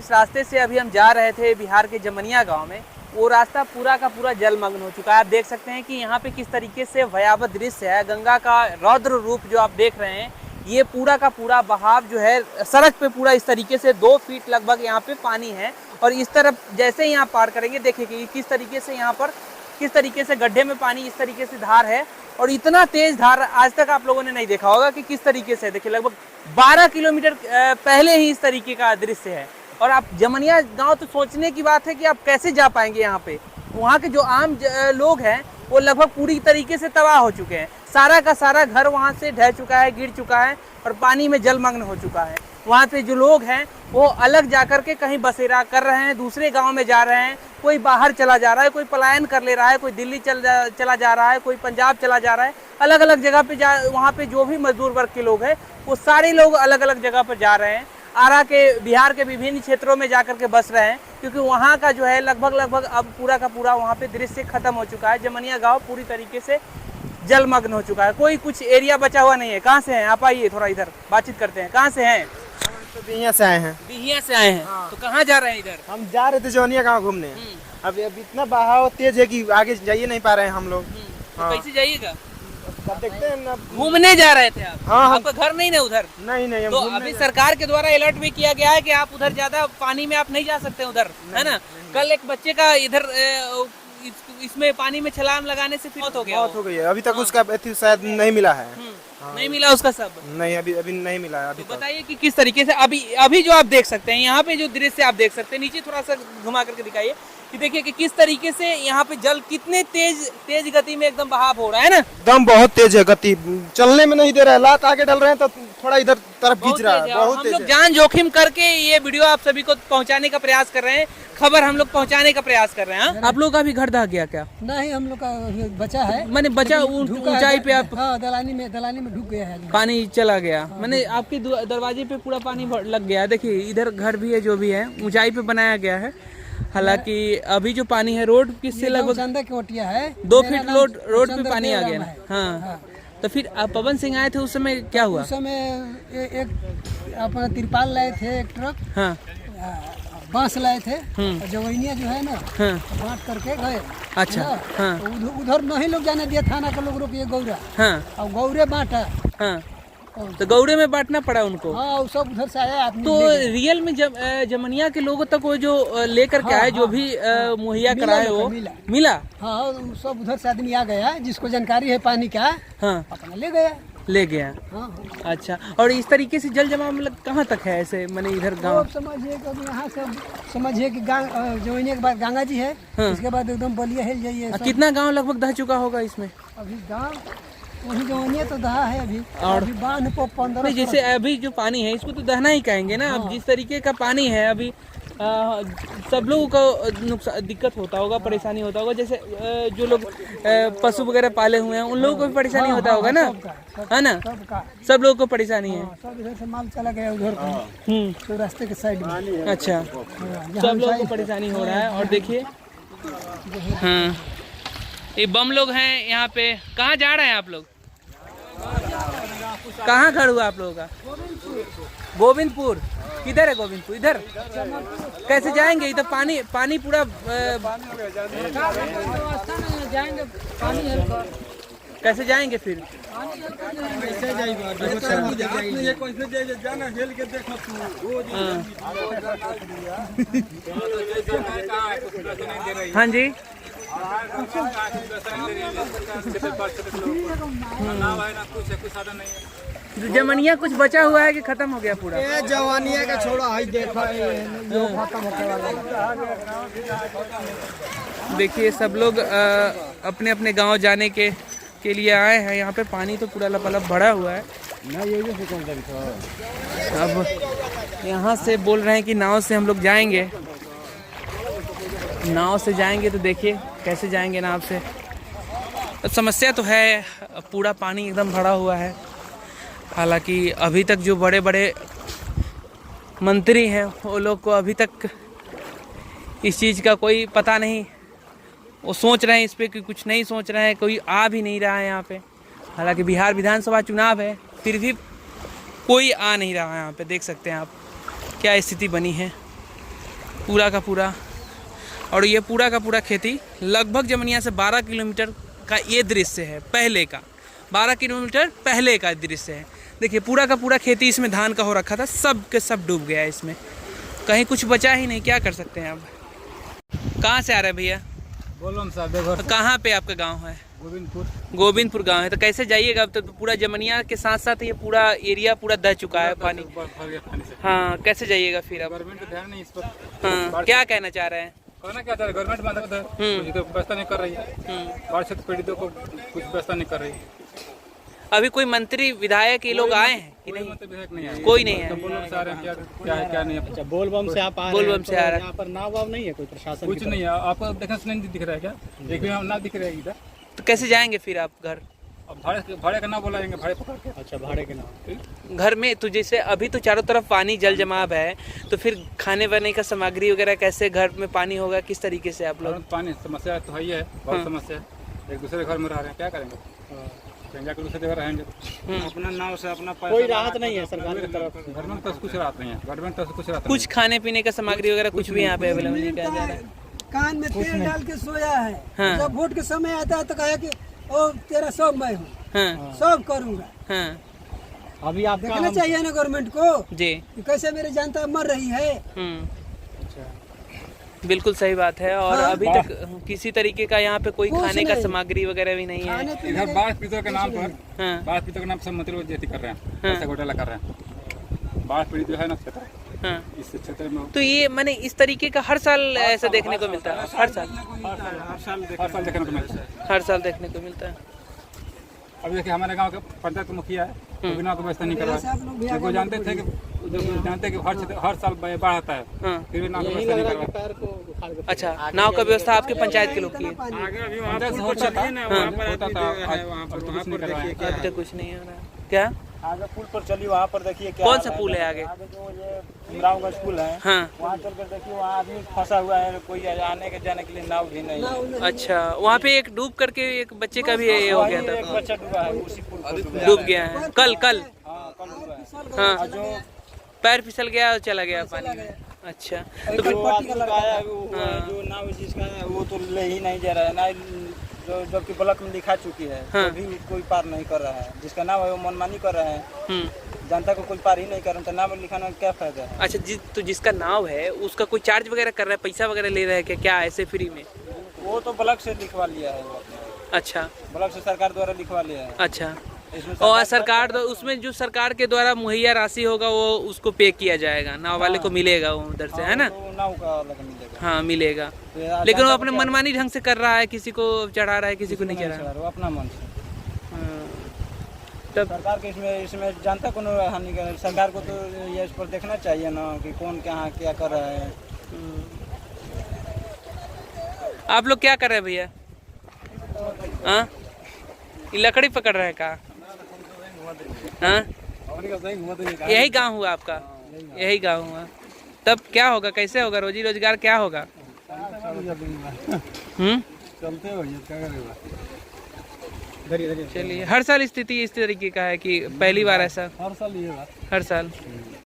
जिस रास्ते से अभी हम जा रहे थे बिहार के जमनिया गांव में, वो रास्ता पूरा का पूरा जलमग्न हो चुका है। आप देख सकते हैं कि यहाँ पे किस तरीके से भयावह दृश्य है। गंगा का रौद्र रूप जो आप देख रहे हैं, ये पूरा का पूरा बहाव जो है सड़क पे पूरा इस तरीके से 2 फीट लगभग यहाँ पे पानी है। और इस तरफ जैसे ही यहाँ पार करेंगे देखिए कि किस तरीके से यहाँ पर किस तरीके से गड्ढे में पानी इस तरीके से धार है। और इतना तेज धार आज तक आप लोगों ने नहीं देखा होगा कि किस तरीके से। देखिए लगभग 12 किलोमीटर पहले ही इस तरीके का दृश्य है। और आप जमनिया गांव तो सोचने की बात है कि आप कैसे जा पाएंगे यहाँ पे। वहाँ के जो आम लोग हैं वो लगभग पूरी तरीके से तबाह हो चुके हैं। सारा का सारा घर वहाँ से ढह चुका है, गिर चुका है और पानी में जलमग्न हो चुका है। वहाँ पे जो लोग हैं वो अलग जाकर के कहीं बसेरा कर रहे हैं, दूसरे गांव में जा रहे हैं। कोई बाहर चला जा रहा है, कोई पलायन कर ले रहा है, कोई दिल्ली चला जा रहा है, कोई पंजाब चला जा रहा है। अलग अलग जगह पे वहाँ पे जो भी मजदूर वर्ग के लोग हैं वो सारे लोग अलग अलग जगह पर जा रहे हैं। आरा के बिहार के विभिन्न क्षेत्रों में जाकर के बस रहे हैं, क्योंकि वहाँ का जो है लगभग अब पूरा का पूरा वहाँ पे दृश्य खत्म हो चुका है। जमनिया गांव पूरी तरीके से जलमग्न हो चुका है। कोई कुछ एरिया बचा हुआ नहीं है। कहाँ से हैं आप? आइए थोड़ा इधर बातचीत करते हैं। कहाँ से हैं? तो बिहिया से आए हैं। बिहिया से आए हैं। हाँ। तो कहाँ जा रहे हैं इधर? हम जा रहे थे जौनिया गांव घूमने। अब इतना बहाव तेज है कि आगे जाइए नहीं पा रहे हैं हम लोग। तो कैसे जाइएगा? अब देखते हैं ना। घूमने जा रहे थे आप? हाँ, आपका घर नहीं ना उधर? नहीं हम तो घूमने अभी सरकार के द्वारा अलर्ट भी किया गया है कि आप उधर ज्यादा पानी में आप नहीं जा सकते उधर, है ना? कल एक बच्चे का इधर इसमें पानी में छलांग लगाने से मौत हो गया। मौत हो गई है। अभी तक उसका शायद नहीं मिला है। नहीं मिला उसका सब? नहीं, अभी नहीं मिला है। अभी तो बताइए कि किस तरीके से अभी जो आप देख सकते हैं यहाँ पे जो दृश्य आप देख सकते हैं, नीचे थोड़ा सा घुमा करके दिखाइए कि देखिए कि किस तरीके से यहाँ पे जल कितने तेज गति में एकदम बहाव हो रहा है ना। एकदम बहुत तेज है गति, चलने में नहीं दे रहा है। लात आगे डल रहे हैं तो थोड़ा इधर तरफ खींच रहा है। बहुत तेज है। हम लोग जान जोखिम करके ये वीडियो आप सभी को पहुंचाने का प्रयास कर रहे हैं, खबर हम लोग पहुंचाने का प्रयास कर रहे हैं। आप लोग का भी घर ढह गया क्या? नहीं, हम लोग का बचा है। मैंने बचा ऊंचाई पे आप? हाँ, दलानी में ढुक गया है। पानी चला गया। मैंने आपके दरवाजे पे पूरा पानी लग गया। देखिए इधर घर भी है, जो भी है ऊंचाई पे बनाया गया है। हालांकि अभी जो पानी है रोड किससे लगभग कोटिया है, 2 फीट रोड पे पानी आ गया ना। हाँ। तो फिर पवन सिंह आए थे उस समय क्या हुआ? उस समय एक अपना तिरपाल लाए थे, एक ट्रक। हाँ। बांस लाए थे। जवैनिया जो है ना, बांट करके गए। अच्छा। हाँ। उधर नहीं लोग जाने दिया, थाना का लोग रोकिए गौरा। हाँ। और गौरे बांटा। हाँ। तो गौरे में बांटना पड़ा उनको। हाँ, सब उधर से आया आदमी। तो रियल में जमनिया के लोगों तक वो जो लेकर के आए, जो भी मुहैया कराए वो मिला। हाँ, सब उधर से आदमी आ गया, जिसको जानकारी है पानी का। हाँ, अपना ले गया। हाँ। अच्छा। और इस तरीके से जल जमाव मतलब कहाँ तक है ऐसे? मैंने इधर गाँव समझिए कि यहाँ से समझिए कि जवैनिया के बाद गंगा जी है। इसके बाद एकदम बलिया हिल जाइए। कितना गाँव लगभग दह चुका होगा इसमें? अभी गाँव वही जवनिया तो दहा है अभी। और अभी बांध को 15। जैसे अभी जो पानी है इसको तो दहना ही कहेंगे ना। अब जिस तरीके का पानी है अभी सब लोगों को नुकसान दिक्कत होता होगा, परेशानी होता होगा। जैसे जो लोग पशु वगैरह पाले हुए हैं उन लोगों को भी परेशानी होता होगा ना, है ना? सब लोगों को परेशानी है। सब इधर से माल चला गया उधर तो रास्ते के साइड में। अच्छा। सब लोगों को परेशानी हो रहा है। और देखिए हाँ, ये बम लोग हैं यहाँ पे। कहाँ जा रहे हैं आप लोग? कहाँ घर हुआ आप लोगों का? गोविंदपुर। किधर है गोविंदपुर? इधर। कैसे जाएंगे? इधर पानी पूरा जाएंगे। कैसे जाएंगे फिर? हाँ जी। जमनिया कुछ बचा हुआ है कि खत्म हो गया पूरा? ये जवानिया का छोड़ा है, देखो जो खत्म होने वाला है। देखिए सब लोग अपने अपने गांव जाने के लिए आए हैं। यहाँ पे पानी तो पूरा लबालब भरा हुआ है। अब यहाँ से बोल रहे हैं कि नाव से हम लोग जाएंगे। नाव से जाएंगे तो देखिए कैसे जाएंगे नाव से। तो समस्या तो है, पूरा पानी एकदम भरा हुआ है। हालांकि अभी तक जो बड़े बड़े मंत्री हैं वो लोग को अभी तक इस चीज़ का कोई पता नहीं। वो सोच रहे हैं इस पे कि कुछ नहीं सोच रहे हैं, कोई आ भी नहीं रहा है यहाँ पे। हालांकि बिहार विधानसभा चुनाव है फिर भी कोई आ नहीं रहा है यहाँ पे। देख सकते हैं आप क्या स्थिति बनी है। पूरा का पूरा। और ये पूरा का पूरा खेती लगभग जमनिया से 12 किलोमीटर का ये दृश्य है पहले का, 12 किलोमीटर पहले का दृश्य है। देखिए पूरा का पूरा खेती इसमें धान का हो रखा था, सब के सब डूब गया है इसमें, कहीं कुछ बचा ही नहीं। क्या कर सकते हैं अब। कहाँ से आ रहे हैं भैया? बोलम साहब देवघर। तो कहाँ पे आपका गांव है? गोविंदपुर। गोविंदपुर गांव है। तो कैसे जाइएगा अब? तो पूरा जमनिया के साथ साथ ये पूरा एरिया पूरा दह चुका है पानी। हाँ, कैसे जाइएगा फिर अब? गवर्नमेंट का ध्यान नहीं इस पर। हाँ, क्या कहना चाह रहे हैं? कहना क्या चाह रहे? गवर्नमेंट तो व्यवस्था नहीं कर रही है, बाढ़ क्षेत्र पीड़ितों को कुछ व्यवस्था नहीं कर रही। अभी कोई मंत्री विधायक ये लोग आए हैं कि नहीं? विधायक नहीं आए, कोई नहीं है। बोलबम से आ रहे हैं, क्या है क्या नहीं। अच्छा, बोलबम से आप आ रहे हैं, बोलबम से आ रहा है। यहाँ पर नाव वाव नहीं है कोई प्रशासन? कुछ नहीं है। आपको देखने से नहीं दिख रहा है क्या? एक भी ना दिख रहा है इधर। तो कैसे जाएंगे फिर आप घर? अब भाड़े का नाम बोलाएंगे, भाड़े पकड़ के। अच्छा, भाड़े के नाम। घर में तो जैसे अभी तो चारों तरफ पानी जल जमाव है, तो फिर खाने वाने का सामग्री वगैरह कैसे घर में पानी होगा, किस तरीके से आप लोग? पानी समस्या तो है ही है, बहुत समस्या है। एक दूसरे घर में रह रहे हैं, क्या करेंगे? जाकर दूसरे जगह रहेंगे। अपना नाव से अपना कोई राहत नहीं है सरकार की तरफ? गवर्नमेंट तो कुछ राहत नहीं है, गवर्नमेंट तो कुछ राहत कुछ खाने पीने का सामग्री वगैरह कुछ भी यहाँ पे अवेलेबल नहीं किया जा रहा है। कान में तेल डाल के सोया है। हाँ। जब वोट के समय आता है तो कहा कि ओ तेरा सब मैं हूँ, हाँ सब करूँगा। हाँ अभी आपका देखना चाहिए ना गवर्नमेंट को जी। कि कैसे मेरी जनता मर रही है। बिल्कुल सही बात है। और हाँ। अभी तक किसी तरीके का यहाँ पे कोई कुछ खाने का नहीं। सामग्री वगैरह भी नहीं है। खाने पीने इधर के- बाढ़ पीड़ितों के नाम पर, हाँ बाढ़ पीड़ितों के नाम सब मंत्री जेती कर रहे हैं, पैसा घोटाला कर रहे हैं। बाढ़ पीड़ित जो है ना क्षेत्र, हाँ। इस क्षेत्र में तो ये मैंने इस तरीके का हर साल ऐसा देखने को मिलता है? हर साल हर साल देखने को मिलता है। हर साल देखने को मिलता है। अब देखिए हमारे गांव के पंचायत मुखिया है, वो भी नाव की व्यवस्था नहीं कर रहा है। वो जानते थे कि हर साल बाढ़ आता है, हाँ। फिर भी नाव की व्यवस्था नहीं कर रहा। अच्छा, नाव का व्यवस्था आपके पंचायत के लोग की है? पंचायत से होता था, होता था, अब तो कुछ नहीं कर रहा है। अब तक कुछ नहीं हो रहा है। क्या? आगे पुल पर चलिए, वहाँ पर देखिए क्या कौन सा पुल है आगे? आगे जो ये इमरावगंज पुल है, हाँ वहाँ चल कर देखिए, वहाँ आदमी फंसा हुआ है, कोई आने के जाने के लिए नाव भी नहीं है। अच्छा, वहाँ पे एक डूब करके एक बच्चे का भी ये हो गया एक था, बच्चा डूबा है, उसी पुल पर डूब गया है कल। हाँ, कल हुआ है। हाँ, जो पैर फिसल गया और चला गया पानी में। अच्छा, तो फिर जो आदमी का आया वो जो नाव जिसका है वो तो ले ही नहीं जा रहा है ना, जो जबकि ब्लॉक में लिखा चुकी है, हाँ। तो भी कोई पार नहीं कर रहा है। जिसका नाम है वो मनमानी कर रहा है, हम्म, जनता को कोई पार ही नहीं कर रहा है, तो नाम लिखाने में क्या फायदा है? अच्छा तो जिसका नाव है उसका कोई चार्ज वगैरह कर रहा है, पैसा वगैरह ले रहा है क्या? क्या ऐसे फ्री में? वो तो ब्लॉक से लिखवा लिया है, वो अपने अच्छा ब्लॉक से सरकार द्वारा लिखवा लिया है। अच्छा। इसमें और सरकार उसमें जो सरकार के द्वारा मुहैया राशि होगा वो उसको पे किया जाएगा, नाव वाले को मिलेगा वो उधर से, है ना? तो नाव का अलग मिलेगा। हाँ मिलेगा, तो लेकिन वो जनता अपने को क्या- मनमानी ढंग से कर रहा है, किसी को चढ़ा रहा है, किसी को नहीं चढ़ा रहा। वो अपना मन से। हाँ, तब सरकार के इसमें जनता को नहीं हानि कर, सरकार को तो ये इस पर देखना चाहिए ना कि कौन कहाँ क्या कर रहा है। आप लोग क्या कर रहे हैं भैया? हाँ, ये लकड़ी पकड़ रहे हैं का? हाँ, यही गांव हुआ आपका? यही गांव हुआ। तब क्या होगा, कैसे होगा, रोजी रोजगार क्या होगा? चलते हो क्या करेगा? चलिए, हर साल स्थिति इस तरीके का है कि पहली बार ऐसा? हर साल ये हर साल